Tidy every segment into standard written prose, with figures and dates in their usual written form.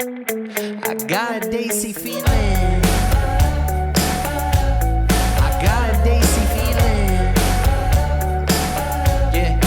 I got a Daisy feeling. I got a Daisy feeling. Yeah.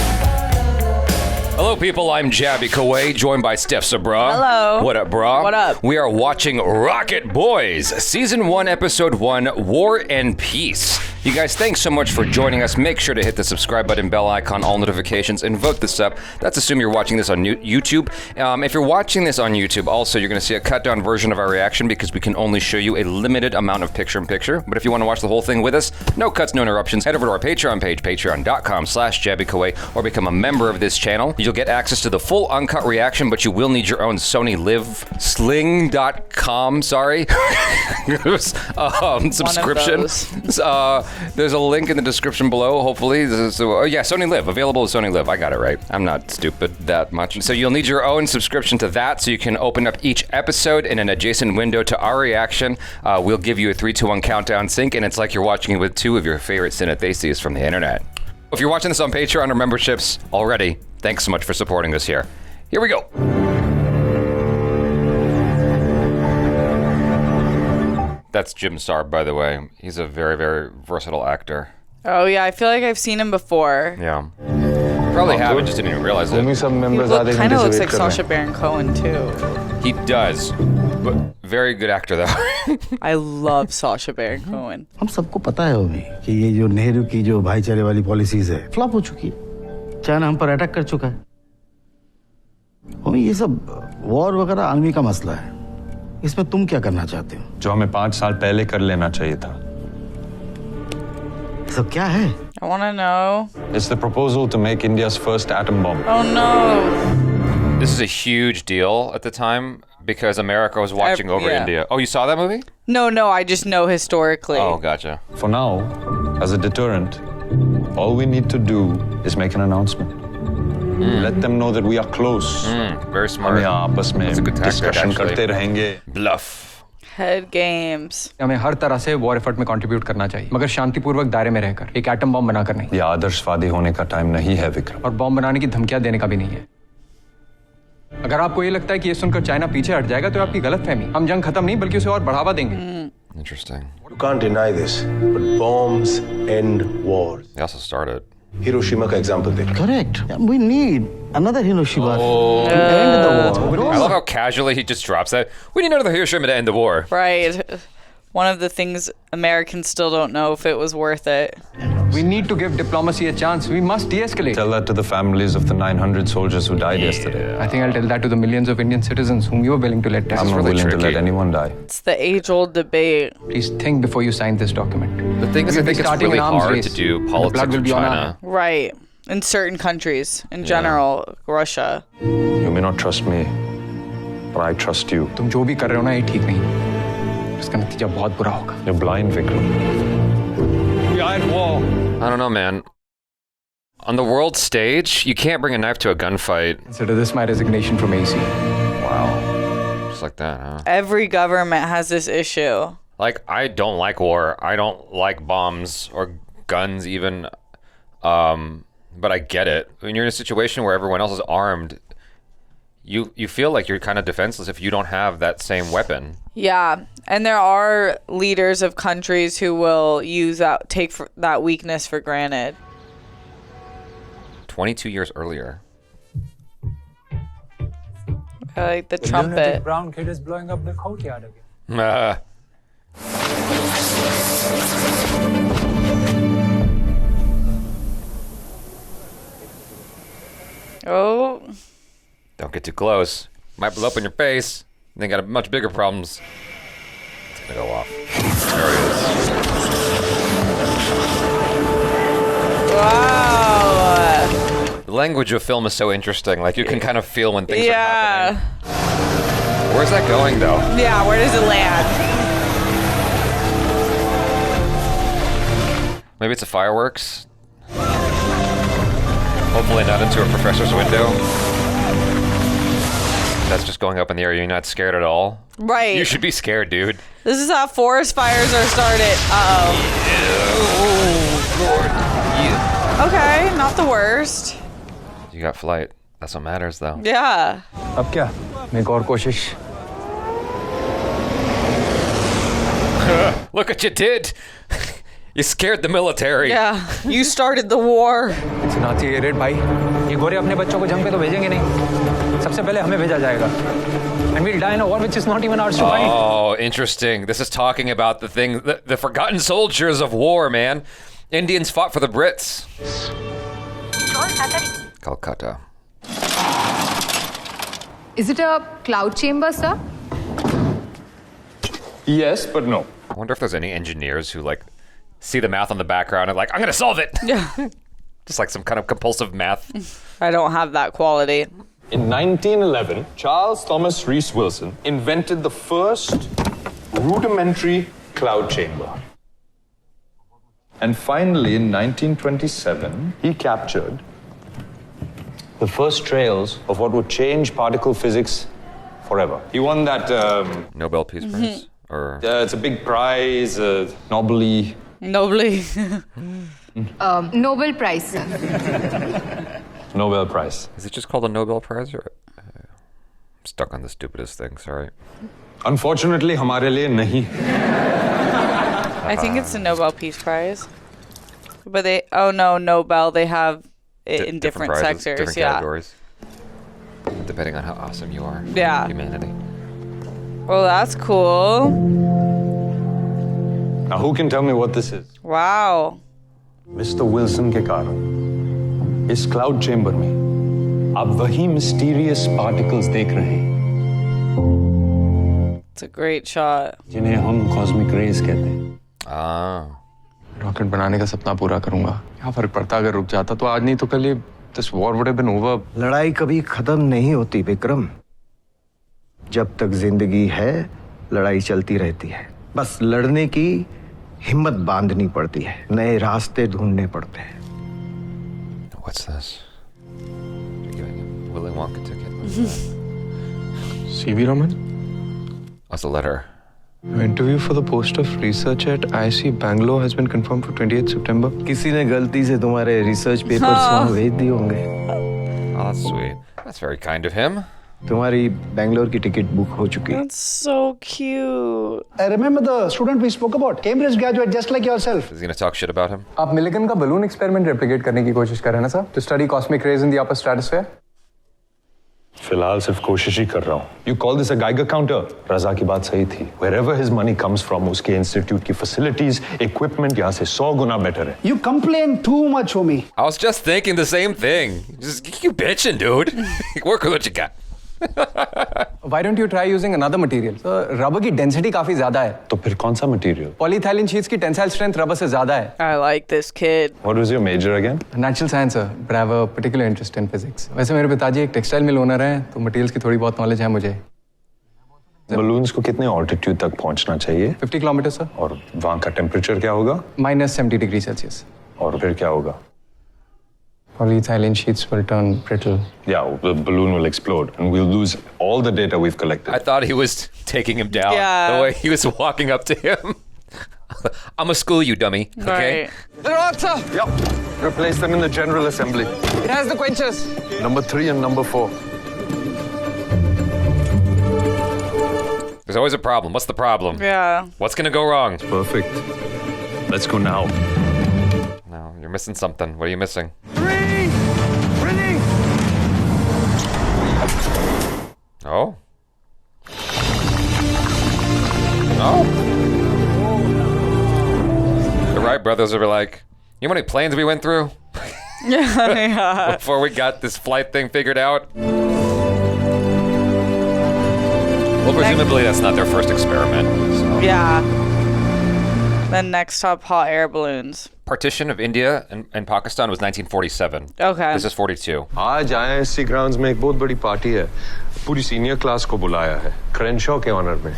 Hello, people. I'm Jabby Kaway, joined by STEPH SABRAW. Hello. What up, brah? What up? We are watching Rocket Boys, Season 1, Episode 1, War and Peace. You guys, thanks so much for joining us. Make sure to hit the subscribe button, bell icon, all notifications, and vote this up. That's assuming you're watching this on YouTube. If you're watching this on YouTube, also, you're going to see a cut-down version of our reaction because we can only show you a limited amount of picture-in-picture. But if you want to watch the whole thing with us, no cuts, no interruptions, head over to our Patreon page, patreon.com/JabbyKaway, or become a member of this channel. You'll get access to the full uncut reaction, but you will need your own Sony Live Sling.com, sorry, subscription. There's a link in the description below, hopefully. Sony Live, available with Sony Live. I got it right. I'm not stupid that much. So you'll need your own subscription to that so you can open up each episode in an adjacent window to our reaction. We'll give you a 3-2-1 countdown sync, and it's like you're watching it with two of your favorite CineDesis from the internet. If you're watching this on Patreon or memberships already, thanks so much for supporting us here. Here we go. That's Jim Sarbh, by the way. He's a very, very versatile actor. Oh, yeah. I feel like I've seen him before. Yeah. Probably haven't, just didn't even realize it. He kind of looks like Sacha Baron Cohen, too. He does. But very good actor, though. I love Sacha Baron Cohen. हम सबको पता है अभी कि ये जो नेहरू की जो भाईचारे वाली पॉलिसीज है फ्लॉप हो चुकी है चाइना हम पर अटैक कर चुका है और ये सब वॉर वगैरह आर्मी का मसला है इसमें तुम क्या करना चाहते हो जो हमें 5 साल पहले कर लेना चाहिए था सब क्या है I want to know. It's the proposal to make India's first atom bomb. Oh, no. This is a huge deal at the time because America was watching over India. Oh, you saw that movie? No, I just know historically. Oh, gotcha. For now, as a deterrent, all we need to do is make an announcement. Let them know that we are close. Very smart. हम यहाँ आपस में That's a good tactic, discussion actually. करते रहेंगे. Bluff. Head games. हमें हर तरह से war effort में कंट्रीब्यूट करना चाहिए मगर शांतिपूर्वक दायरे में रहकर एक एटम बम बनाकर नहीं ये आदर्शवादी होने का टाइम नहीं है विक्रम और बम बनाने की धमकियां देने का भी नहीं है अगर आपको ये लगता है कि ये सुनकर चाइना पीछे हट जाएगा तो आपकी गलतफहमी हम जंग खत्म नहीं बल्कि उसे और बढ़ावा देंगे Interesting. You can't deny this, but bombs end wars. They also started. Hiroshima का example देखो. Correct we need another Hiroshima I love how casually he just drops that. We need another Hiroshima to end the war. Right. One of the things Americans still don't know if it was worth it. We need to give diplomacy a chance. We must de-escalate. Tell that to the families of the 900 soldiers who died yesterday. I think I'll tell that to the millions of Indian citizens whom you are willing to let die. I'm not really willing to tricky. let anyone die. It's the age-old debate. Please think before you sign this document. The thing is, I think it's really hard to do politics in China. Right. In certain countries. In general, Russia. You may not trust me, but I trust you. तुम जो भी कर रहे हो ना ये ठीक नहीं इसका नतीजा बहुत बुरा होगा You're blind, Vikram. We are at war. I don't know, man. On the world stage, you can't bring a knife to a gunfight. Consider this my resignation from AC. Wow. Just like that, huh? Every government has this issue. Like, I don't like war. I don't like bombs or guns even. But I get it. When you're in a situation where everyone else is armed, you feel like you're kind of defenseless if you don't have that same weapon. Yeah. And there are leaders of countries who will take that weakness for granted. 22 years earlier. I like the trumpet. Brown kid is blowing up the courtyard again. Oh. Don't get too close. Might blow up in your face. They got much bigger problems. It's gonna go off. There it is. Wow. The language of film is so interesting. Like, you can kind of feel when things are happening. Where's that going, though? Yeah, where does it land? Maybe it's a fireworks? Hopefully not into a professor's window. That's just going up in the air. You're not scared at all? Right. You should be scared, dude. This is how forest fires are started. Uh-oh. Oh, Lord. Yeah. Okay, not the worst. You got flight. That's what matters, though. Yeah. अब क्या मैं एक और कोशिश Look what you did. You scared the military. Yeah, you started the war. It's not the raid, भाई. ये गोरे अपने बच्चों को जंग पे तो भेजेंगे नहीं. सबसे पहले हमें भेजा जाएगा. And we'll die in a war which is not even ours to fight. Oh, interesting. This is talking about the thing, the forgotten soldiers of war, man. Indians fought for the Brits. Calcutta. Is it a cloud chamber, sir? Yes, but no. I wonder if there's any engineers who like see the math on the background and like, I'm gonna solve it. Yeah. Just like some kind of compulsive math. I don't have that quality. In 1911, Charles Thomas Rees Wilson invented the first rudimentary cloud chamber. And finally, in 1927, he captured the first trails of what would change particle physics forever. He won that... Nobel Peace Prize? Or it's a big prize, Nobel. Nobly. Nobel Prize, sir. Nobel Prize. is it just called a Nobel Prize? Or I'm stuck on the stupidest thing, sorry. Unfortunately, हमारे लिए नहीं. I think it's the Nobel Peace Prize. But Nobel, they have it in different prizes, sectors. different Yeah. categories. Depending on how awesome you are. Yeah. Humanity. Well, that's cool. Now, who can tell me what this is? Wow. Mr. Wilson के कारण इस cloud chamber में आप वही mysterious particles देख रहे हैं It's a great shot. जिन्हें हम cosmic rays कहते हैं. Ah. रॉकेट बनाने का सपना पूरा करूंगा. क्या फर्क पड़ता अगर रुक जाता तो आज नहीं तो कल ये this war would have been over. लड़ाई कभी खत्म नहीं होती विक्रम. जब तक जिंदगी है लड़ाई चलती रहती है. बस लड़ने की हिम्मत बांधनी पड़ती है. नए रास्ते ढूंढने पड़ते हैं. What's this? You're giving him Willy Wonka ticket. CV Raman? That's a letter. Interview for the post of research at IC Bangalore has been confirmed for 28th September. किसी ने गलती से तुम्हारे रिसर्च पेपर्स वहां भेज दिए होंगे. Oh, that's sweet. That's very kind of him. तुम्हारी बैंगलोर की टिकट बुक हो चुकी है. That's so cute. I remember the student we spoke about. Cambridge graduate just like yourself. Is he gonna talk shit about him? आप मिलिगन का balloon experiment replicate करने की कोशिश कर रहे हैं ना sir? To study cosmic rays in the upper stratosphere? फिलहाल सिर्फ कोशिश ही कर रहा हूँ. You call this a Geiger counter? रजा की बात सही थी. Wherever his money comes from, उसके इंस्टीट्यूट की facilities, equipment यहाँ से 100 गुना better है. You complain too much, homie. I was just thinking the same thing. Just keep bitching, dude. Work with what you got. Why don't you try using another material? Sir, rubber की density काफी ज़्यादा है. तो फिर कौन सा material? Polyethylene sheets की tensile strength rubber से ज़्यादा है. I like this kid. What was your major again? Natural science sir, but I have a particular interest in physics. वैसे मेरे पिताजी एक textile mill owner हैं, तो materials की थोड़ी बहुत knowledge है मुझे. Balloons को कितने altitude तक पहुंचना चाहिए? 50 kilometers sir. और वहाँ का temperature क्या होगा? Minus 70 degrees Celsius. और फिर क्या होगा? Polyethylene sheets will turn brittle. Yeah, the balloon will explode and we'll lose all the data we've collected. I thought he was taking him down. Yeah. The way he was walking up to him. I'm gonna school you, dummy. Okay? Right. They're out sir. Yep. Replace them in the general assembly. It has the quenchers. Number 3 and number 4. There's always a problem. What's the problem? Yeah. What's gonna go wrong? Perfect. Let's go now. No, you're missing something. What are you missing? Oh? Oh? The Wright brothers are like, you know how many planes we went through Yeah. before we got this flight thing figured out? Well, presumably that's not their first experiment. So. Yeah. Then next stop, hot air balloons. Partition of India and Pakistan was 1947. Okay. This is 42. आज IISc grounds में एक बहुत बड़ी party है. पूरी senior class को बुलाया है. Crenshaw के ऑनर में.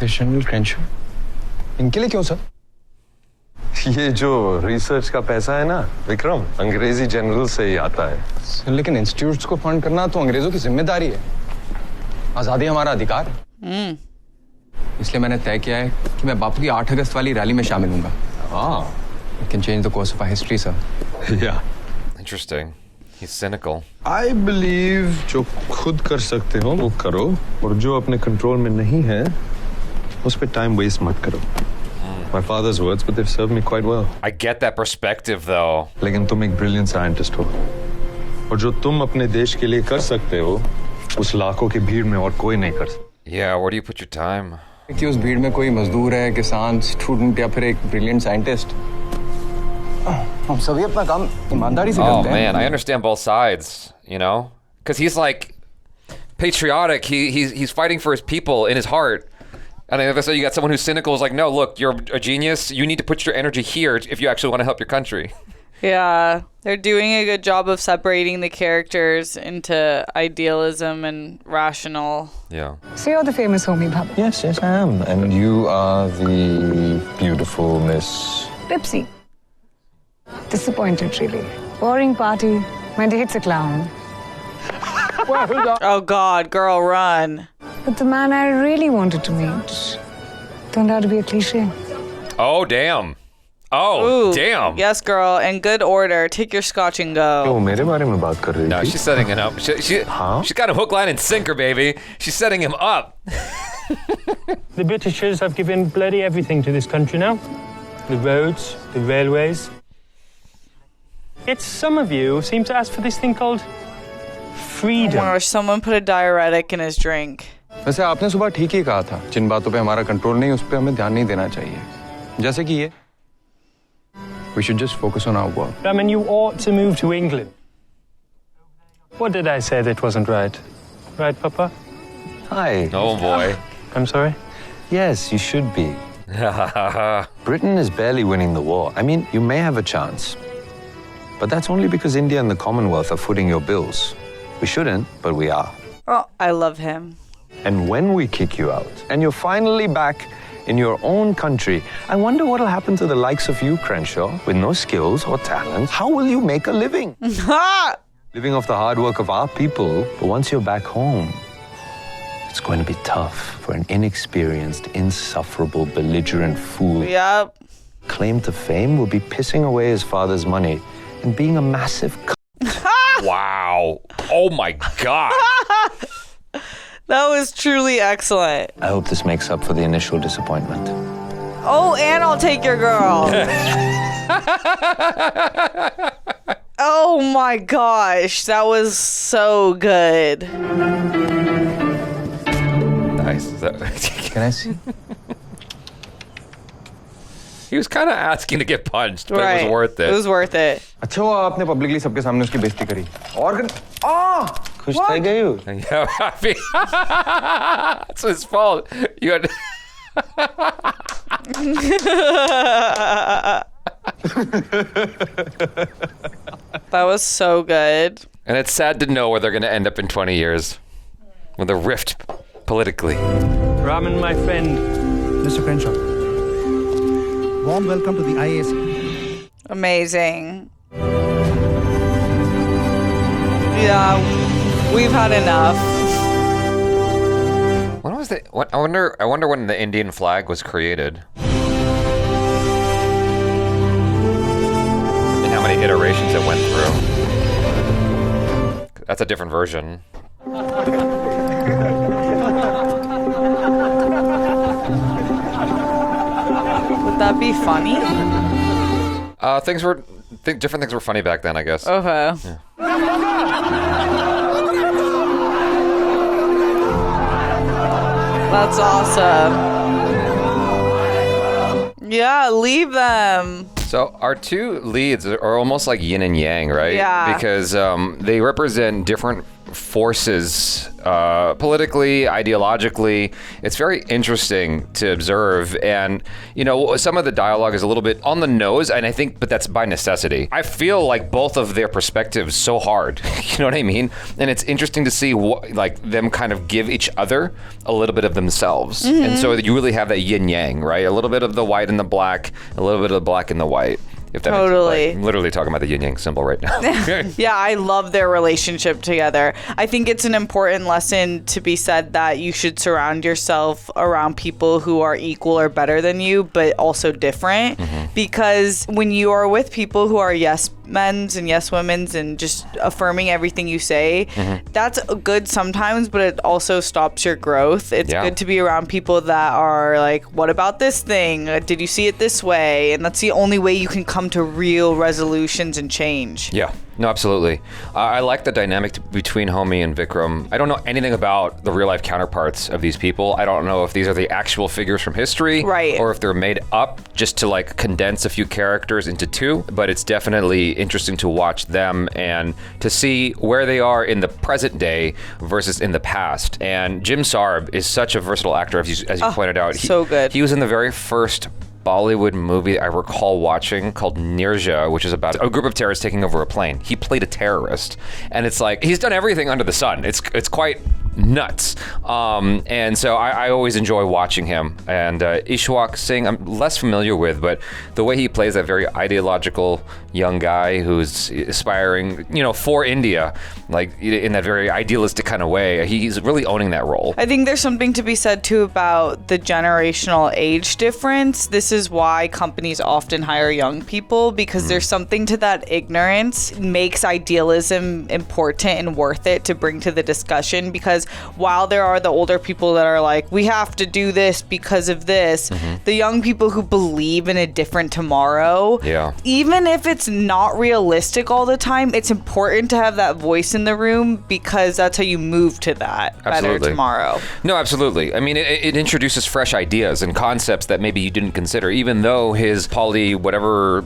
General Crenshaw. इनके लिए क्यों सर? ये जो रिसर्च का पैसा है ना, विक्रम, अंग्रेजी जनरल से ही आता है. सर लेकिन इंस्टीट्यूट्स को फंड करना तो अंग्रेजों की जिम्मेदारी है. आजादी हमारा अधिकार है. इसलिए मैंने तय किया है कि मैं बापू की 8 अगस्त वाली रैली में शामिल होऊंगा. It can change the course of our history, sir. Yeah. Interesting. He's cynical. I believe जो खुद कर सकते हो वो करो और जो अपने कंट्रोल में नहीं है उस पे टाइम वेस्ट मत करो. My father's words, but they've served me quite well. I get that perspective, though. लेकिन तुम एक brilliant scientist हो, और जो तुम अपने देश के लिए कर सकते हो, उस लाखों की भीड़ में और कोई नहीं कर सकता. Yeah, where do you put your time? कि उस भीड़ में कोई मजदूर है, किसान, स्टूडेंट या फिर एक ब्रिलियंट साइंटिस्ट. हम सभी अपना काम ईमानदारी से करते हैं. Oh man, I understand both sides, you know, because he's like patriotic. He's fighting for his people in his heart. And then so you got someone who's cynical, is like, no, look, you're a genius. You need to put your energy here if you actually want to help your country. Yeah, they're doing a good job of separating the characters into idealism and rational. Yeah. So you're the famous homie, Bhab. Yes, I am. And you are the beautiful Miss... Pipsy. Disappointed, really. Boring party. My date's a clown. Oh God, girl, run. But the man I really wanted to meet turned out to be a cliche. Oh, damn. Oh, Ooh, damn. Yes, girl, in good order. Take your scotch and go. वो मेरे बारे में बात कर रही No, थी. she's setting it up. She's got a hook, line, and sinker, baby. She's setting him up. The Britishers have given bloody everything to this country now. The roads, the railways. Yet some of you seem to ask for this thing called Oh freedom. my gosh, someone put a diuretic in his drink. वैसे आपने सुबह ठीक ही कहा था. जिन बातों पे हमारा control नहीं, उस पे हमें ध्यान नहीं देना चाहिए. जैसे कि ये. We should just focus on our work. I mean, you ought to move to England. What did I say that wasn't right? Right, Papa? Hi. Oh, boy. I'm sorry? Yes, you should be. Britain is barely winning the war. I mean, you may have a chance. But that's only because India and the Commonwealth are footing your bills. We shouldn't, but we are. Oh, I love him. And when we kick you out, and you're finally back in your own country, I wonder what'll happen to the likes of you, Crenshaw, with no skills or talent. How will you make a living? Living off the hard work of our people, but once you're back home, it's going to be tough for an inexperienced, insufferable, belligerent fool. Yep. Claim to fame will be pissing away his father's money and being a massive Wow. Oh my God. That was truly excellent. I hope this makes up for the initial disappointment. Oh, and I'll take your girl. Oh my gosh, that was so good. Nice. Can I see? He was kind of asking to get punched, but Right. it was worth it. It was worth it. अच्छा हुआ आपने publicly सबके सामने उसकी बेइज्जती करी. और खुश थे गए हो? Yeah, I mean, it's his fault. You had. That was so good. And it's sad to know where they're going to end up in 20 years with a rift politically. Raman, my friend. Mr. Crenshaw, warm welcome to the IAC. Amazing. Yeah, we've had enough. When was the? What, I wonder when the Indian flag was created. And how many iterations it went through. That's a different version. Would that be funny? Different things were funny back then, I guess. Okay. Yeah. That's awesome. Yeah, leave them. So our two leads are almost like yin and yang, right? Yeah. Because they represent different forces politically, ideologically. It's very interesting to observe. And, you know, some of the dialogue is a little bit on the nose, and I think, but that's by necessity. I feel like both of their perspectives so hard. You know what I mean? And it's interesting to see like them kind of give each other a little bit of themselves. Mm-hmm. And so you really have that yin yang, right? A little bit of the white and the black, a little bit of the black and the white. If that Totally. Like, I'm literally talking about the yin yang symbol right now. Yeah, I love their relationship together. I think it's an important lesson to be said that you should surround yourself around people who are equal or better than you, but also different. Mm-hmm. Because when you are with people who are yes men's and yes women's and just affirming everything you say. That's good sometimes, but it also stops your growth. It's good to be around people that are like, what about this thing? Did you see it this way? And that's the only way you can come to real resolutions and change. Yeah. No, absolutely. I like the dynamic between Homie and Vikram. I don't know anything about the real life counterparts of these people. I don't know if these are the actual figures from history, or if they're made up just to like condense a few characters into two. But it's definitely interesting to watch them and to see where they are in the present day versus in the past. And Jim Sarbh is such a versatile actor, as you pointed out. So good. He was in the very first Bollywood movie I recall watching called Nirja, which is about a group of terrorists taking over a plane. He played a terrorist, and it's like he's done everything under the sun. It's quite nuts, and so I always enjoy watching him. And Ishwak Singh, I'm less familiar with, but the way he plays that very ideological young guy who's aspiring, for India, like in that very idealistic kind of way, he's really owning that role. I think there's something to be said too about the generational age difference. This is why companies often hire young people, because there's something to that ignorance makes idealism important and worth it to bring to the discussion. Because while there are the older people that are like, we have to do this because of this, the young people who believe in a different tomorrow, even if it's not realistic all the time, it's important to have that voice in the room, because that's how you move to that better tomorrow. No, absolutely. I mean, it introduces fresh ideas and concepts that maybe you didn't consider, even though his whatever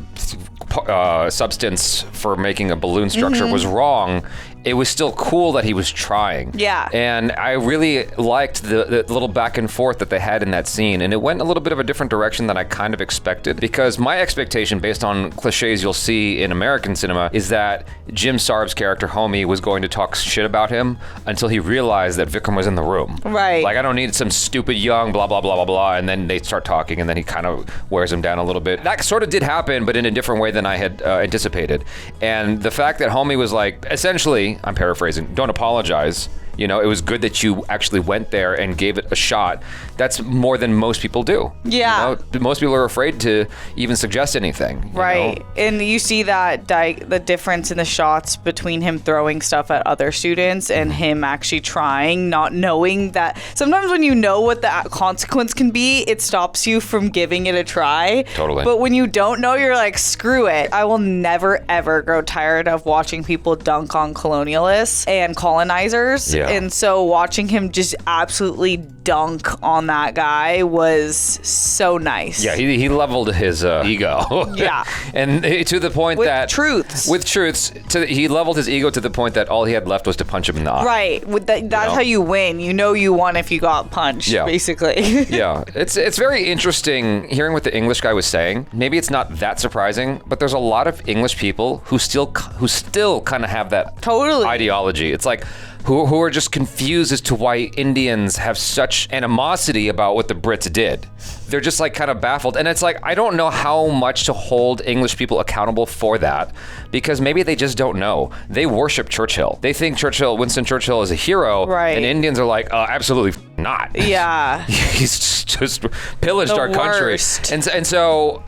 substance for making a balloon structure was wrong. It was still cool that he was trying. Yeah. And I really liked the little back and forth that they had in that scene. And it went a little bit of a different direction than I kind of expected, because my expectation, based on cliches you'll see in American cinema, is that Jim Sarbh's character, Homie, was going to talk shit about him until he realized that Vikram was in the room. Right. Like, I don't need some stupid young blah, blah, blah, blah, blah. And then they start talking, and then he kind of wears him down a little bit. That sort of did happen, but in a different way than I had anticipated. And the fact that Homie was like, essentially, I'm paraphrasing, don't apologize. It was good that you actually went there and gave it a shot. That's more than most people do. Yeah. Most people are afraid to even suggest anything. Right. And you see that the difference in the shots between him throwing stuff at other students and him actually trying, not knowing that sometimes when you know what the consequence can be, it stops you from giving it a try. Totally. But when you don't know, you're like, screw it. I will never, ever grow tired of watching people dunk on colonialists and colonizers. Yeah. And so watching him just absolutely dunk on that guy was so nice. Yeah, he leveled his ego. Yeah. And to the point With that... truths. With truths. He leveled his ego to the point that all he had left was to punch him in the eye. Right. That's how you win. You won if you got punched, basically. Yeah. It's very interesting hearing what the English guy was saying. Maybe it's not that surprising, but there's a lot of English people who still kind of have that ideology. It's like... Who are just confused as to why Indians have such animosity about what the Brits did. They're just like kind of baffled. And it's like, I don't know how much to hold English people accountable for that, because maybe they just don't know. They worship Churchill. They think Winston Churchill is a hero. Right. And Indians are like, absolutely not. Yeah. He's just pillaged our country. And so,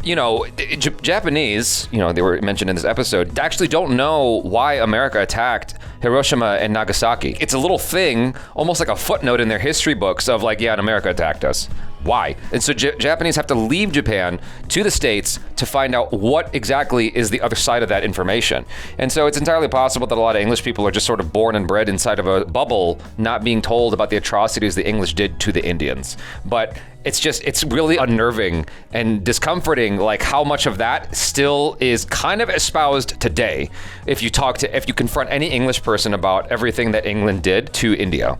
Japanese, they were mentioned in this episode, actually don't know why America attacked Hiroshima and Nagasaki. It's a little thing, almost like a footnote in their history books of like, and America attacked us. Why? And so Japanese have to leave Japan to the States to find out what exactly is the other side of that information. And so it's entirely possible that a lot of English people are just sort of born and bred inside of a bubble, not being told about the atrocities the English did to the Indians. But it's really unnerving and discomforting, like how much of that still is kind of espoused today if you confront any English person about everything that England did to India.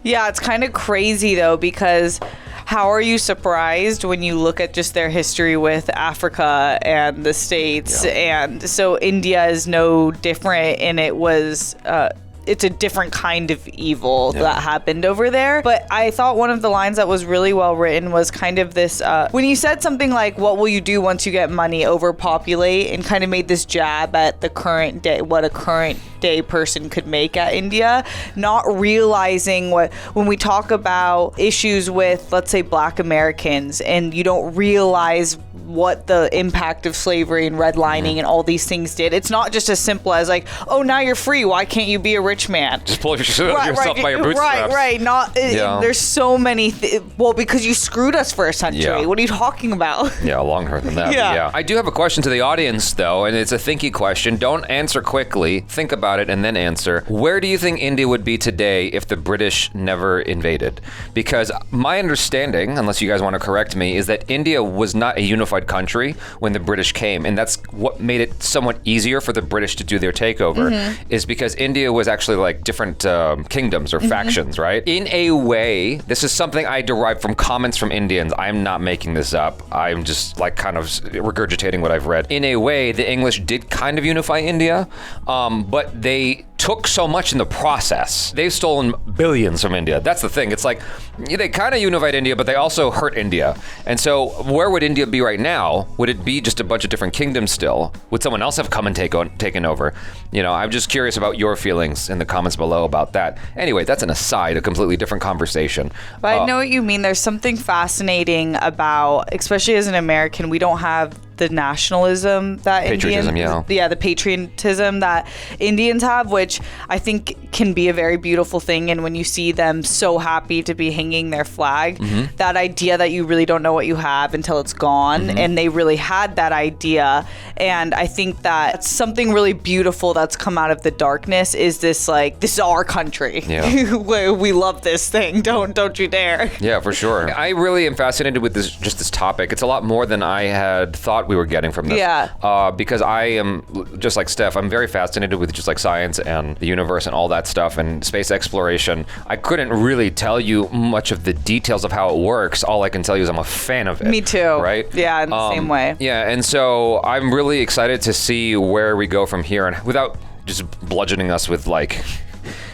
Yeah, it's kind of crazy though, because how are you surprised when you look at just their history with Africa and the States? Yeah. And so India is no different, and it's a different kind of evil that happened over there. But I thought one of the lines that was really well written was kind of this, when you said something like, what will you do once you get money, overpopulate, and kind of made this jab at the current day, what a current day person could make at India, not realizing when we talk about issues with, let's say, Black Americans, and you don't realize what the impact of slavery and redlining and all these things did. It's not just as simple as like, oh, now you're free. Why can't you be a rich man? Just pull yourself by your bootstraps. Right. There's so many. Well, because you screwed us for a century. Yeah. What are you talking about? Yeah, longer than that. Yeah. I do have a question to the audience, though, and it's a thinky question. Don't answer quickly. Think about it and then answer. Where do you think India would be today if the British never invaded? Because my understanding, unless you guys want to correct me, is that India was not a unified country when the British came, and that's what made it somewhat easier for the British to do their takeover, is because India was actually like different kingdoms or factions, right? In a way, this is something I derived from comments from Indians. I'm not making this up. I'm just like kind of regurgitating what I've read. In a way, the English did kind of unify India, but they took so much in the process. They've stolen billions from India. That's the thing. It's like they kind of unified India, but they also hurt India. And so where would India be right now? Would it be just a bunch of different kingdoms still? Would someone else have come and taken over? You know, I'm just curious about your feelings in the comments below about that. Anyway, that's an aside, a completely different conversation. But I know what you mean. There's something fascinating about, especially as an American, we don't have the nationalism that the patriotism that Indians have, which I think can be a very beautiful thing. And when you see them so happy to be hanging their flag, that idea that you really don't know what you have until it's gone, and they really had that idea. And I think that something really beautiful that's come out of the darkness is this, like, this is our country. Yeah. We love this thing. Don't you dare. Yeah, for sure. I really am fascinated with this topic. It's a lot more than I had thought we were getting from this. Yeah. Because I am, just like Steph, I'm very fascinated with just like science and the universe and all that stuff and space exploration. I couldn't really tell you much of the details of how it works. All I can tell you is I'm a fan of it. Me too. Right? Yeah, in the same way. Yeah, and so I'm really excited to see where we go from here, and without just bludgeoning us with like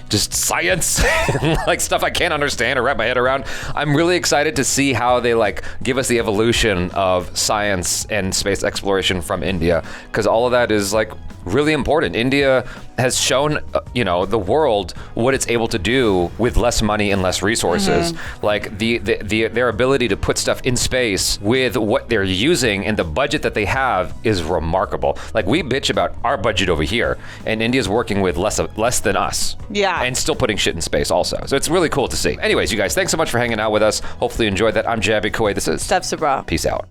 just science, like stuff I can't understand or wrap my head around. I'm really excited to see how they like give us the evolution of science and space exploration from India, because all of that is like really important. India has shown, the world what it's able to do with less money and less resources. Like their ability to put stuff in space with what they're using and the budget that they have is remarkable. Like we bitch about our budget over here, and India's working with less than us. Yeah. And still putting shit in space also. So it's really cool to see. Anyways, you guys, thanks so much for hanging out with us. Hopefully you enjoyed that. I'm Jabby Koi. This is STEPH. Peace out.